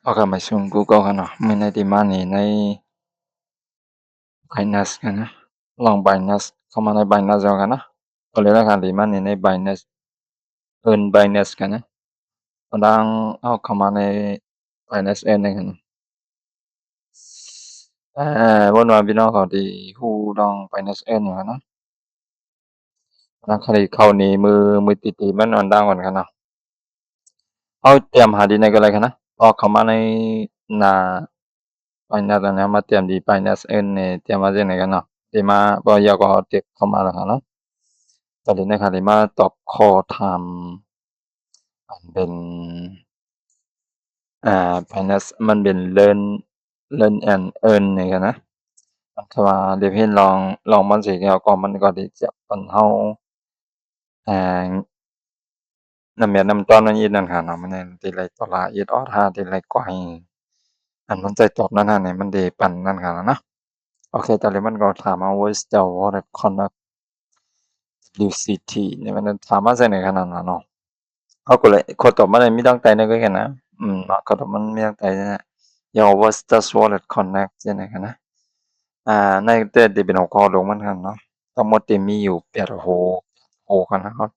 Oka mai sung Google kana mene di mani nei Binance kana long Binance เข้ามาใน Binance แล้วกันนะก็เลยแล้วกันdi mani nei Binance earn Binance กันนะดังเอาเข้ามาใน Binance earn นี่กันวนว่าพี่น้องเขาที่ฮู้ลอง Binance earn อยู่กันนะดังคดีเข้านี่มือติๆมันอันดังก่อนกันนะเอาเตรียมหาดีในก็เลยกันนะออกเข้ามาในหน้า Binance นะมาเตรียมดี Binance earn นี่เตรียมมาจังได๋กันเนาะที่มาบ่อยากก็เต็กเข้ามาแล้วกันเนาะตอนนี้นะครับที่มาตอบข้อถามอันเป็นBinance มันเป็น learn and earn นี่กันนะมันก็ว่าเดี๋ยวเห็นลองมันสิแล้วก็มันก็สิจะปันเฮาน้ำแม่น้ำต้อนมันอีนั่นค่ะเนาะมันสิไหลตลาดอีดออท่าสิไหลกว่าอันมันใจตอบนั่นน่ะนี่มันได้ปันนั่นค่ะนะโอเคตอนนี้มันก็ถามว่า what is the wallet connect UCT นี่มันถามมาใส่ในขนาดนั้นเนาะเขาก็เลยคนตอบมาได้มีตั้งใจนึกไว้กันนะเขาตอบมันมีตั้งใจนะ Your what does wallet connect จังได๋กันนะในแต่ที่เป็นหัวข้อลงมันคั่นเนาะทั้งหมดที่มีอยู่8โหกันนะครับ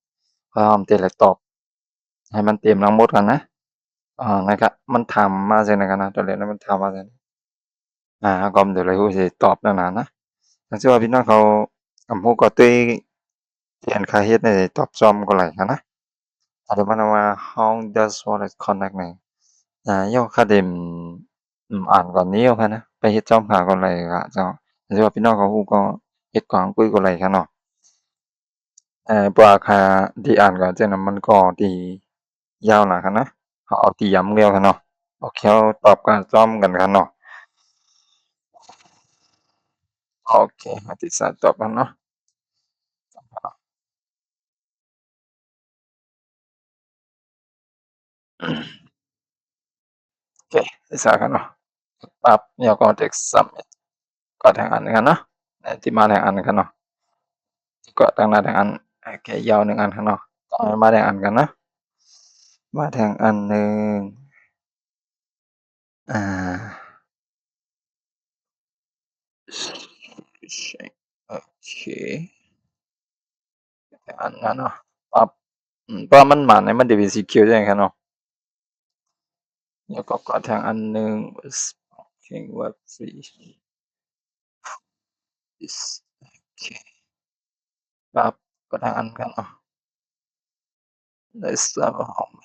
พยายามที่จะตอบให้มันเต็มทั้งหมดกันนะนะครับมันถามมาจังได๋กันนะตอนแรกมันถามว่าจังก็เดี๋ยวเลยฮู้สิตอบนั่นน่ะนะจังซี่ว่าพี่น้องเขาฮู้ก็ตุ้ยเขียนค่าเฮ็ดได้ตอบซ้อมก็ไหลกันนะเดี๋ยวมันว่า how does wallet connect นี่ย่อคาเด็มอ่านก่อนนี้เอาค่ะนะไปเฮ็ดจอมหาก่อนไหลก็เจ้าจังซี่ว่าพี่น้องเขาฮู้ก็เฮ็ดก่อนคุยก็ไหลกันเนาะเพราะว่าค่าที่อ่านก็จังนั้นมันก็ที่ยาวหนากันนะเขาเอาที่ย้ำเดียวกันเนาะโอเคตอบกันซ้อมกันกันเนาะโอเคมาที่สายตอบกันเนาะโอเคที่สายกันเนาะปั๊บแล้วก็เทก submit ก็ทางอันกันเนาะที่มาทางอันกันเนาะก็ทางหน้าทางอันโอเคยาว1อันกันเนาะมาทางอันกันนะมาทางอันนึงโอเคอันนั้นเนาะปั๊บเพราะมันมาเนี่ยมันสิเป็นสีเขียวจังซั่นเนาะแล้วก็ทางอันนึง Sparking Web 3 is โอเคปั๊บก็ทางอันกันเนาะ Let's have a home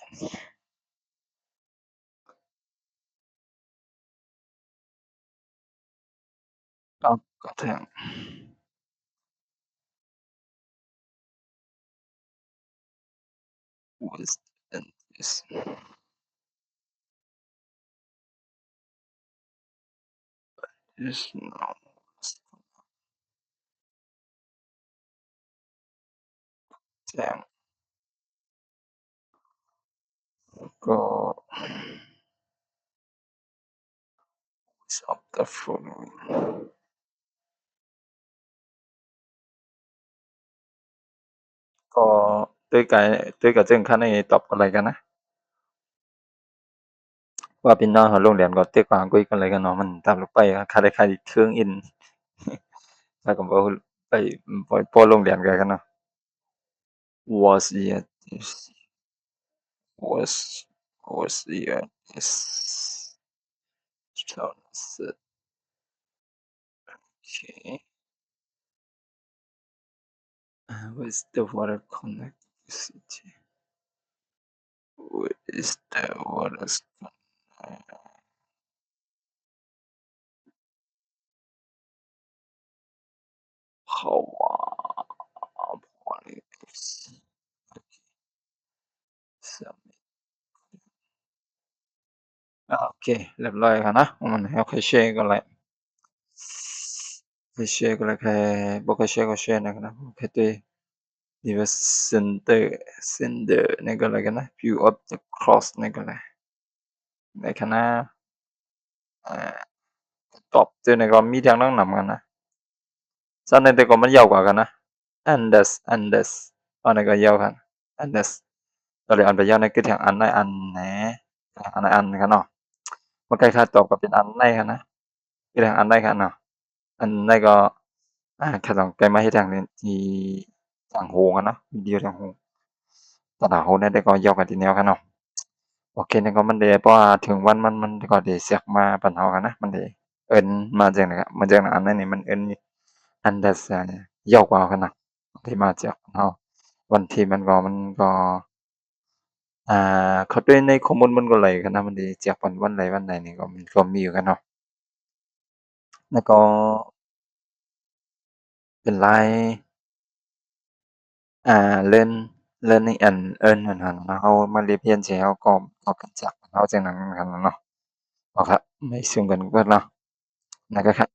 ปั๊บก็ทาง West and this is now แจ้งก็ of the following ก็ด้วยก็จึงคันนี้ตอบอะไรกันนะว่าพี่น้องเขาโรงเรียนก็ตึกว่าคุยกันอะไรกันเนาะมันตามลงไปค่าได้ค่าเครื่องอินแล้วก็บ่ไปพอโรงเรียนกันเนาะ was yet was yet is okay with the water connectivity what is the water howโอเคเรียบร้อยแล้วนะมันให้ค่อยแชร์กันแหละค่อยแชร์กันแล้วแค่บ่ค่อยแชร์ก็แชร์นะครับโอเคตัวdevice sender นี่ก็แล้วกันนะ view of the cross นี่ก็แล้วในคณะตอบตัวนี้ก็มีทางนั้นนำกันนะซันแต่ก็มันยาวกว่ากันนะ Andes อันนี้ก็ยาวกัน Andes ก็เลยอันไปยาวในคือทางอันในอันแหนอันในอันกันเนาะ มันใกล้ค่าตอบก็เป็นอันใดหั้นนะเฮ็ดหยังอันใดหั้นเนาะอันใดก็ข้าต้องไปมาเฮ็ดหยังนี่ที่ทางโรงอะเนาะวิดีโอทางโรงตอนหน้าโรงเนี่ยได้ก็ยอกกันทีแนวกันเนาะโอเคเนี่ยก็มันได้เพราะว่าถึงวันมันก็ได้เสียกมาปันเฮากันนะมันได้เอิ้นมาจั่งใดก็มาจากอันนั้นนี่มันเอิ้นอัน that's ยาวกว่ากันนะที่มาจากบ้านเฮาบางทีมันก็เข้าใจในข้อมูลมันก็ไหลกันนะมันได้จากวันใดวันใดนี่ก็มันก็มีอยู่กันเนาะแล้วก็เป็นหลายlearn learning and earn นั่นหั้นนะเฮามาเรียนเรียนสิเฮาก็เอากันจากบ้านเฮาจังนั้นกันล่ะเนาะ Hoặc là mấy xung quanh quên lo, là cái khách